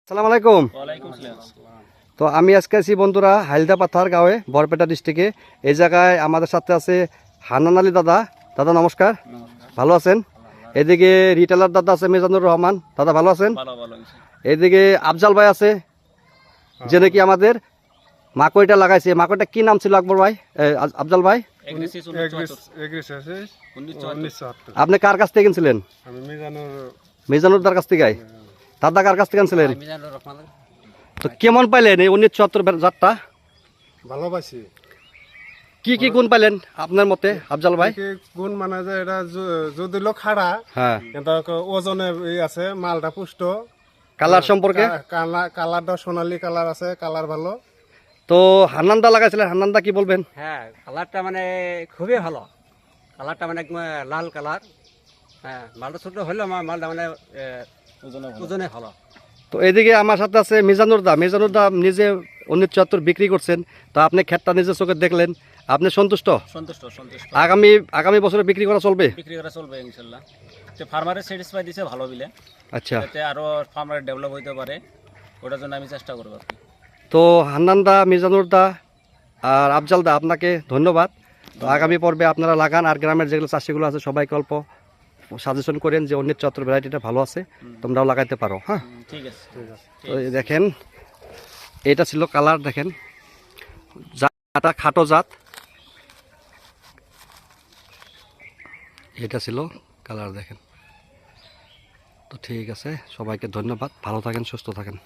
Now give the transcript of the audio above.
আসসালামু আলাইকুম। ওয়ালাইকুম আসসালাম। তো আমি আজকে আছি বন্ধুরা হাইলদা পাথার গাঁয়ে বরপেটা ডিস্ট্রিক্টে। এই জায়গায় আমাদের সাথে আছে হান্নান আলী দাদা। দাদা নমস্কার, ভালো আছেন? এদিকে রিটেলার দাদা আছে মিজানুর রহমান, দাদা ভালো আছেন? ভালো ভালো ইনশাআল্লাহ। এদিকে আফজাল ভাই আছে, যে নাকি আমাদের মাকইটা লাগাইছে। মাকইটা কি নাম ছিল আকবর ভাই, আফজাল ভাই? এগ্রিসিস 1974 আপনি কার কাছ থেকে কিনছিলেন? আমি মিজানুর দার কাছ থেকে। দাদা কার কাছ থেকে কিনছিলেন? মিজানুর রহমান। তো কেমন পাইলেন এই 1974 জাতটা? ভালোবাসি। কি কি গুণ পাইলেন আপনার মতে আফজাল ভাই? গুণ মানে যে এটা যদি লোক খাড়া, হ্যাঁ, কিন্তু ওজনে আছে, মালটা পুষ্ট। কালার সম্পর্কে? কালারটা সোনালী কালার আছে, কালার ভালো। তো হান্নানদা লাগাইছিলেন, হান্নানদা কি বলবেন? হ্যাঁ, কালারটা মানে খুবই ভালো। কালারটা মানে একদম লাল কালার। হ্যাঁ, মালটা ছোট হলেও মালটা মানে ওজনে ভালো। তো এদিকে আমার সাথে আছে মিজানুর দা। মিজানুর দা নিজে 1974 বিক্রি করছেন। তো আপনি ক্ষেতটা নিজে চোখে দেখলেন, আপনি সন্তুষ্ট? সন্তুষ্ট সন্তুষ্ট। আগামী বছরে বিক্রি করা চলবে? বিক্রি করা চলবে ইনশাআল্লাহ। তো ফার্মারে স্যাটিসফাই দিছে ভালো বিলে, আচ্ছা, যাতে আরো ফার্মার ডেভেলপ হইতে পারে, ওটার জন্য আমি চেষ্টা করব আর কি। তো হান্নান দা, মিজানুর দা আর আফজাল দা, আপনাকে ধন্যবাদ। তো আগামী পর্বে আপনারা লাগান, আর গ্রামের যেগুলো চাষিগুলো আছে সবাইকে অল্প সাজেশন করেন যে 1974 ভ্যারাইটিটা ভালো আছে, তোমরাও লাগাইতে পারো। হ্যাঁ, ঠিক আছে ঠিক আছে। তো এই দেখেন, এটা ছিল কালার। দেখেন জাতটা খাটো জাত, এটা ছিল কালার। দেখেন, তো ঠিক আছে, সবাইকে ধন্যবাদ, ভালো থাকেন, সুস্থ থাকেন।